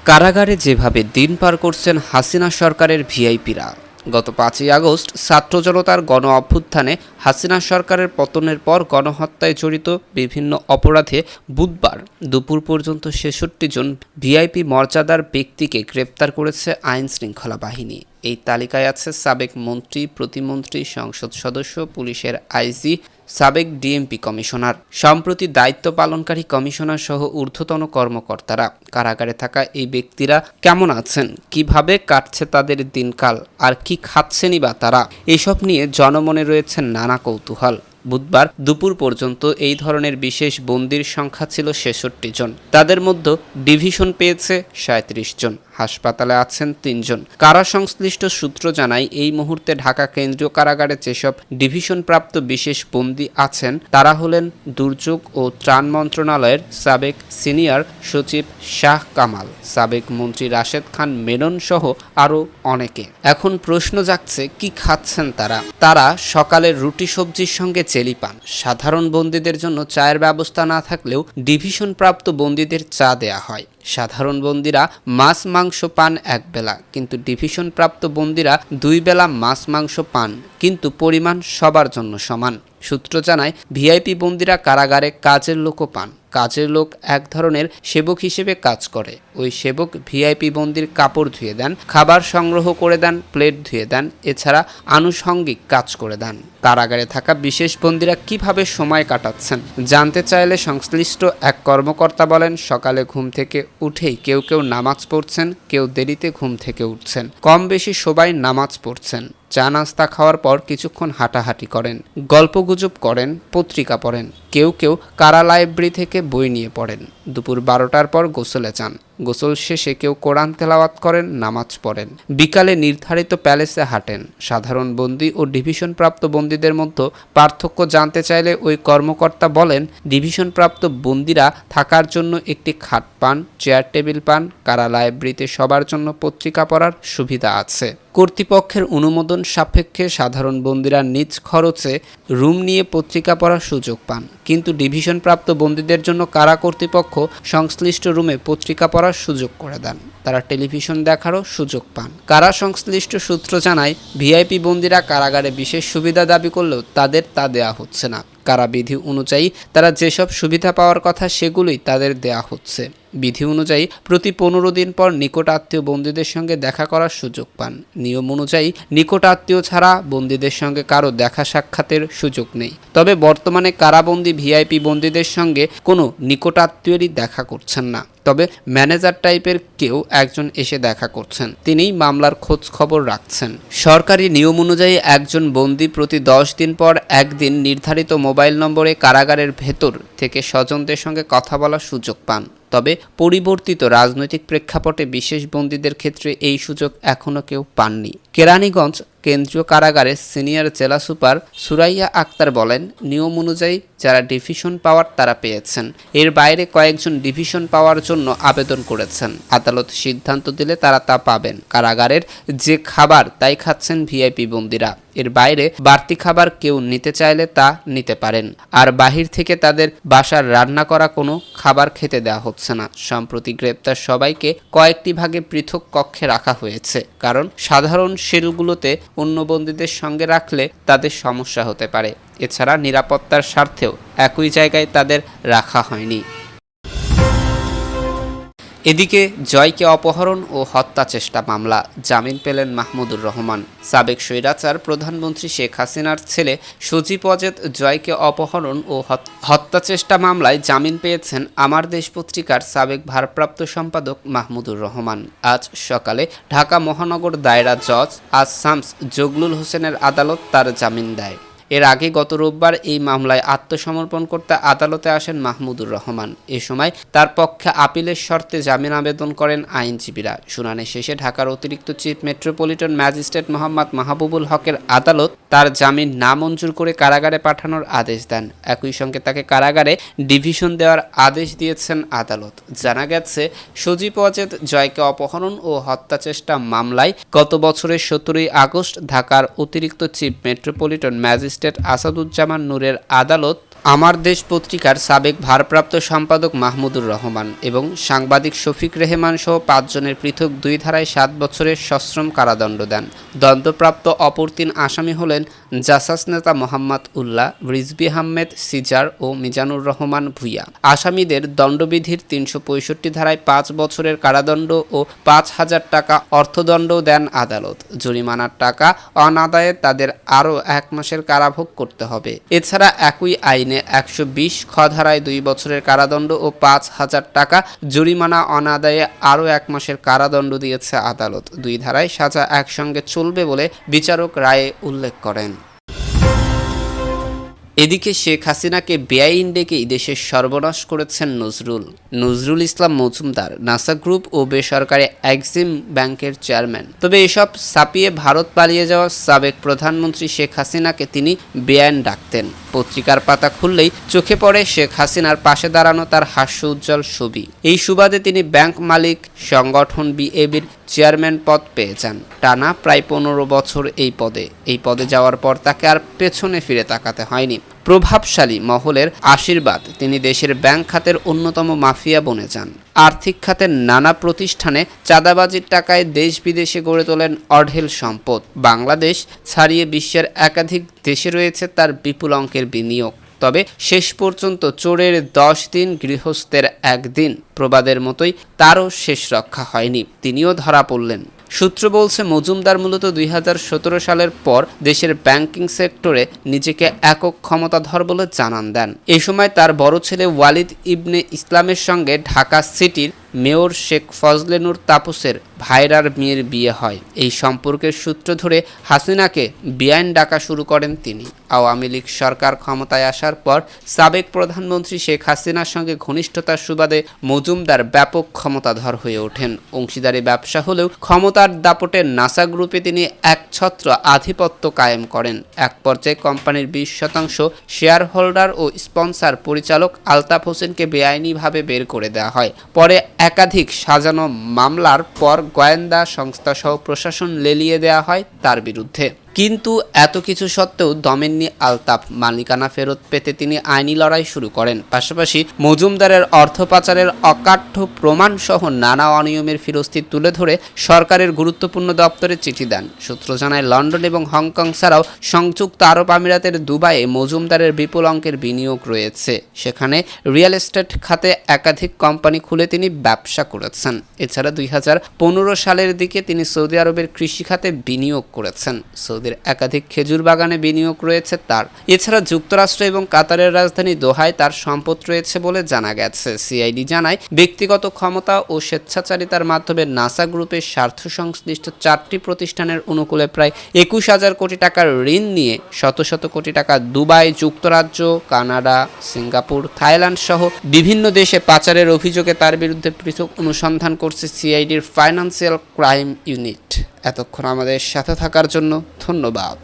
কারাগারে যেভাবে দিন পার করছেন হাসিনা সরকারের ভিআইপিরা। গত ৫ই আগস্ট ছাত্র জনতার গণ অভ্যুত্থানে হাসিনা সরকারের পতনের পর গণহত্যায় জড়িত বিভিন্ন অপরাধে বুধবার দুপুর পর্যন্ত ৬৬ জন ভিআইপি মর্যাদার ব্যক্তিকে গ্রেপ্তার করেছে আইন শৃঙ্খলা বাহিনী। এই তালিকায় আছে সাবেক মন্ত্রী, প্রতিমন্ত্রী, সংসদ সদস্য, পুলিশের আইজি, সাবেক ডিএমপি কমিশনার, সম্প্রতি দায়িত্ব পালনকারী কমিশনার সহ ঊর্ধ্বতন কর্মকর্তারা। কারাগারে থাকা এই ব্যক্তিরা কেমন আছেন, কিভাবে কাটছে তাদের দিনকাল, আর কি খাচ্ছেনই বা তারা, এসব নিয়ে জনমনে রয়েছে নানা কৌতূহল। বুধবার দুপুর পর্যন্ত এই ধরনের বিশেষ বন্দির সংখ্যা ছিল ৬৬ জন। তাদের মধ্যে ডিভিশন পেয়েছে ৩৭ জন, হাসপাতালে আছেন ৩ জন। কারা সংশ্লিষ্ট সূত্র জানায়, এই মুহূর্তে ঢাকা কেন্দ্রীয় কারাগারে যেসব ডিভিশনপ্রাপ্ত বিশেষ বন্দী আছেন তারা হলেন দুর্যোগ ও ত্রাণ মন্ত্রণালয়ের সাবেক সিনিয়র সচিব শাহ কামাল, সাবেক মন্ত্রী রাশেদ খান মেনন সহ আরও অনেকে। এখন প্রশ্ন জাগছে, কি খাচ্ছেন তারা? তারা সকালের রুটি সবজির সঙ্গে জেলি পান। সাধারণ বন্দীদের জন্য চায়ের ব্যবস্থা না থাকলেও ডিভিশনপ্রাপ্ত বন্দীদের চা দেয়া হয়। সাধারণ বন্দীরা মাছ মাংস পান একবেলা, কিন্তু ডিভিশনপ্রাপ্ত বন্দীরা ২ বেলা মাছ মাংস পান, কিন্তু পরিমাণ সবার জন্য সমান। সূত্র জানায়, ভিআইপি বন্দীরা কারাগারে কাজের লোকও পান। কাজের লোক এক ধরনের সেবক হিসেবে কাজ করে। ওই সেবক ভিআইপি বন্দির কাপড় ধুয়ে দেন, খাবার সংগ্রহ করে দেন, প্লেট ধুয়ে দেন, এছাড়া আনুষঙ্গিক কাজ করে দেন। কারাগারে থাকা বিশেষ বন্দীরা কিভাবে সময় কাটাচ্ছেন জানতে চাইলে সংশ্লিষ্ট এক কর্মকর্তা বলেন, সকালে ঘুম থেকে উঠেই কেউ কেউ নামাজ পড়ছেন, কেউ দেরিতে ঘুম থেকে উঠছেন, কম বেশি সবাই নামাজ পড়ছেন। চা নাস্তা খাওয়ার পর কিছুক্ষণ হাঁটাহাঁটি করেন, গল্পগুজব করেন, পত্রিকা পড়েন, কেউ কেউ কারা লাইব্রেরি থেকে বই নিয়ে পড়েন। দুপুর ১২টার পর গোসলে যান। গোসল শেষে কেউ কোরআন তেলাওয়াত করেন, নামাজ পড়েন। বিকালে নির্ধারিত প্যালেসে হাঁটেন। সাধারণ বন্দী ও ডিভিশনপ্রাপ্ত বন্দীদের মধ্যে পার্থক্য জানতে চাইলে ওই কর্মকর্তা বলেন, ডিভিশনপ্রাপ্ত বন্দীরা থাকার জন্য একটি খাট পান, চেয়ার টেবিল পান। কারা লাইব্রেরিতে সবার জন্য পত্রিকা পড়ার সুবিধা আছে। কর্তৃপক্ষের অনুমোদন সাপেক্ষে সাধারণ বন্দীরা নিজ খরচে রুম নিয়ে পত্রিকা পড়ার সুযোগ পান, কিন্তু ডিভিশনপ্রাপ্ত বন্দীদের জন্য কারা কর্তৃপক্ষ সংশ্লিষ্ট রুমে পত্রিকা পড়ার সুযোগ করে দেন। তারা টেলিভিশন দেখারও সুযোগ পান। কারা সংশ্লিষ্ট সূত্র জানায়, ভিআইপি বন্দীরা কারাগারে বিশেষ সুবিধা দাবি করলেও তাদের তা দেয়া হচ্ছে না। কারা বিধি অনুযায়ী তারা যেসব সুবিধা পাওয়ার কথা সেগুলোই তাদের দেয়া হচ্ছে। বিধি অনুযায়ী প্রতি ১৫ দিন পর নিকট আত্মীয় বন্দীদের সঙ্গে দেখা করার সুযোগ পান। নিয়ম অনুযায়ী নিকট আত্মীয় ছাড়া বন্দীদের সঙ্গে কারো দেখা সাক্ষাতের সুযোগ নেই। তবে বর্তমানে কারাবন্দী ভিআইপি বন্দীদের সঙ্গে কোনো নিকট আত্মীয়রই দেখা করছেন না। তবে ম্যানেজার টাইপের কেউ একজন এসে দেখা করছেন, তিনিই মামলার খোঁজ খবর রাখছেন। সরকারি নিয়ম অনুযায়ী একজন বন্দী প্রতি ১০ দিন পর একদিন নির্ধারিত মোবাইল নম্বরে কারাগারের ভেতর থেকে স্বজনদের সঙ্গে কথা বলার সুযোগ পান। তবে পরিবর্তিত রাজনৈতিক প্রেক্ষাপটে বিশেষ বন্দীদের ক্ষেত্রে এই সুযোগ এখনও কেউ পাননি। কেরানীগঞ্জ কেন্দ্রীয় কারাগারের সিনিয়র জেলা সুপার সুরাইয়া আক্তার বলেন, নিয়ম অনুযায়ী যারা ডিভিশন পাওয়ার তারা পেয়েছেন। এর বাইরে কয়েকজন ডিভিশন পাওয়ার জন্য আবেদন করেছেন। আদালত সিদ্ধান্ত দিলে তারা তা পাবেন। কারাগারের যে খাবার তাই খাচ্ছেন ভিআইপি বন্দীরা। এর বাইরে বাড়তি খাবার কেউ নিতে চাইলে তা নিতে পারেন। আর বাহির থেকে তাদের বাসার রান্না করা কোনো খাবার খেতে দেওয়া হচ্ছে না। সম্প্রতি গ্রেপ্তার সবাইকে কয়েকটি ভাগে পৃথক কক্ষে রাখা হয়েছে, কারণ সাধারণ সেলগুলোতে অন্য বন্দীদের সঙ্গে রাখলে তাদের সমস্যা হতে পারে। এছাড়া নিরাপত্তার স্বার্থেও একই জায়গায় তাদের রাখা হয়নি। এদিকে জয়কে অপহরণ ও হত্যা চেষ্টা মামলা, জামিন পেলেন মাহমুদুর রহমান। সাবেক স্বৈরাচার প্রধানমন্ত্রী শেখ হাসিনার ছেলে সজীব ওয়াজেদ জয়কে অপহরণ ও হত্যা চেষ্টা মামলায় জামিন পেয়েছেন আমার দেশ পত্রিকার সাবেক ভারপ্রাপ্ত সম্পাদক মাহমুদুর রহমান। আজ সকালে ঢাকা মহানগর দায়রা জজ শামস জগলুল হোসেনের আদালত তার জামিন দেয়। এর আগে গত রোববার এই মামলায় আত্মসমর্পণ করতে আদালতে আসেন মাহমুদুর রহমান। এ সময় তার পক্ষে আপিলের শর্তে জামিন আবেদন করেন আইনজীবীরা। শুনানি শেষে ঢাকার অতিরিক্ত chief metropolitan magistrate Mohammad Mahbubul হকের আদালত তার জামিন নামঞ্জুর করে কারাগারে পাঠানোর আদেশ দেন। একই সঙ্গে তাকে কারাগারে ডিভিশন দেওয়ার আদেশ দিয়েছেন আদালত। জানা গেছে, সজীব ওয়াজেদ জয়কে অপহরণ ও হত্যা চেষ্টা মামলায় গত বছরের ১৭ই আগস্ট ঢাকার অতিরিক্ত চিফ মেট্রোপলিটন ম্যাজিস্ট্রেট আসাদুজ্জামান নূরের আদালত আমার দেশ পত্রিকার সাবেক ভারপ্রাপ্ত সম্পাদক মাহমুদুর রহমান এবং সাংবাদিক শফিক রেহমান সহ 5 জনের পৃথক 2 ধারায় 7 বছরের সশ্রম কারাদণ্ড দেন। দণ্ডপ্রাপ্ত অপর 3 আসামি হলেন জাসাস নেতা মোহাম্মদ উল্লাহ, রিজভী আহমেদ সিজার ও মিজানুর রহমান ভূঁইয়া। আসামিদের দণ্ডবিধির 365 ধারায় 5 বছরের কারাদণ্ড ও 5,000 টাকা অর্থদণ্ডও দেন আদালত। জরিমানার টাকা অনাদায়ে তাদের আরও 1 মাসের কারাভোগ করতে হবে। এছাড়া একই আইনে 120 খ ধারায় 2 বছরের কারাদণ্ড ও 5,000 টাকা জরিমানা অনাদায়ে আরও 1 মাসের কারাদণ্ড দিয়েছে আদালত। 2 ধারায় সাজা একসঙ্গে চলবে বলে বিচারক রায়ে উল্লেখ করেন। এদিকে শেখ হাসিনাকে বেআইন ডেকেই দেশের সর্বনাশ করেছেন নজরুল ইসলাম মজুমদার, নাসা গ্রুপ ও বেসরকারি এক্সিম ব্যাংকের চেয়ারম্যান। তবে এসব ছাপিয়ে ভারত পালিয়ে যাওয়া সাবেক প্রধানমন্ত্রী শেখ হাসিনাকে তিনি বেআইন ডাকতেন। পত্রিকার পাতা খুললেই চোখে পড়ে শেখ হাসিনার পাশে দাঁড়ানো তার হাস্য উজ্জ্বল ছবি। এই সুবাদে তিনি ব্যাংক মালিক সংগঠন বিএবির চেয়ারম্যান পদ পেয়ে যান। টানা প্রায় 15 বছর এই পদে যাওয়ার পর তাকে আর পেছনে ফিরে তাকাতে হয়নি। প্রভাবশালী মহলের আশীর্বাদ তিনি দেশের ব্যাংক খাতের অন্যতম মাফিয়া বনে যান। আর্থিক খাতের নানা প্রতিষ্ঠানে চাঁদাবাজির টাকায় দেশ বিদেশে গড়ে তোলেন অঢেল সম্পদ। বাংলাদেশ ছাড়িয়ে বিশ্বের একাধিক দেশে রয়েছে তার বিপুল অঙ্কের বিনিয়োগ। তবে শেষ পর্যন্ত চোরের 10 দিন গৃহস্থের 1 দিন প্রবাদের মতোই তারও শেষ রক্ষা হয়নি, তিনিও ধরা পড়লেন। সূত্র বলছে মজুমদার মূলত 2017 সালের পর দেশের ব্যাংকিং সেক্টরে নিজেকে একক ক্ষমতাধর বলে জানান দেন। এই সময় তার বড় ছেলে ওয়ালিদ ইবনে ইসলামের সঙ্গে ঢাকা সিটির মেয়র শেখ ফজলে নূর তাপসের ভাইরার মেয়ের বিয়ে হয়। এই সম্পর্কের সূত্র ধরে হাসিনাকে বেআইন ডাকা শুরু করেন তিনি। আওয়ামী লীগ সরকার ক্ষমতায় আসার পর সাবেক প্রধানমন্ত্রী শেখ হাসিনার সঙ্গে ঘনিষ্ঠতার সুবাদে মজুমদার ব্যাপক ক্ষমতাধর হয়ে ওঠেন। অংশীদারি ব্যবসা হলেও ক্ষমতার দাপটে নাসা গ্রুপে তিনি একছত্র আধিপত্য কায়েম করেন। এক পর্যায়ে কোম্পানির 20% শেয়ার হোল্ডার ও স্পন্সর পরিচালক আলতাফ হোসেনকে বেআইনিভাবে বের করে দেওয়া হয়। পরে একাধিক সাজানো মামলার পর গোয়েন্দা সংস্থাসহ প্রশাসন লেলিয়ে দেওয়া হয় তার বিরুদ্ধে। কিন্তু এত কিছু সত্ত্বেও দমেননি আলতাফ। মালিকানা ফেরত পেতে তিনি আইনি লড়াই শুরু করেন। পাশাপাশি মজুমদারের অর্থ পাচারের অকাঠ্য প্রমাণ সহ নানা অনিয়মের ফিরস্তি তুলে ধরে সরকারের গুরুত্বপূর্ণ দপ্তরে চিঠি দেন। সূত্র জানায় লন্ডন এবং হংকং ছাড়াও সংযুক্ত আরব আমিরাতের দুবাইয়ে মজুমদারের বিপুল অঙ্কের বিনিয়োগ রয়েছে। সেখানে রিয়েল এস্টেট খাতে একাধিক কোম্পানি খুলে তিনি ব্যবসা করেছেন। এছাড়া 2015 সালের দিকে তিনি সৌদি আরবের কৃষি খাতে বিনিয়োগ করেছেন। একাধিক খেজুর বাগানে বিনিয়োগ রয়েছে তার। এছাড়া যুক্তরাষ্ট্র এবং কাতারের রাজধানী দোহায় তার সম্পদ রয়েছে বলে জানা গেছে। সিআইডি জানায় ব্যক্তিগত ক্ষমতা ও স্বেচ্ছাচারিতার মাধ্যমে নাসা গ্রুপের স্বার্থ সংশ্লিষ্ট 4টি প্রতিষ্ঠানের অনুকূলে প্রায় 21,000 কোটি টাকার ঋণ নিয়ে শত শত কোটি টাকা দুবাই, যুক্তরাজ্য, কানাডা, সিঙ্গাপুর, থাইল্যান্ড সহ বিভিন্ন দেশে পাচারের অভিযোগে তার বিরুদ্ধে পৃথক অনুসন্ধান করছে সিআইডির ফাইন্যান্সিয়াল ক্রাইম ইউনিট। এতক্ষণ আমাদের সাথে থাকার জন্য ধন্যবাদ।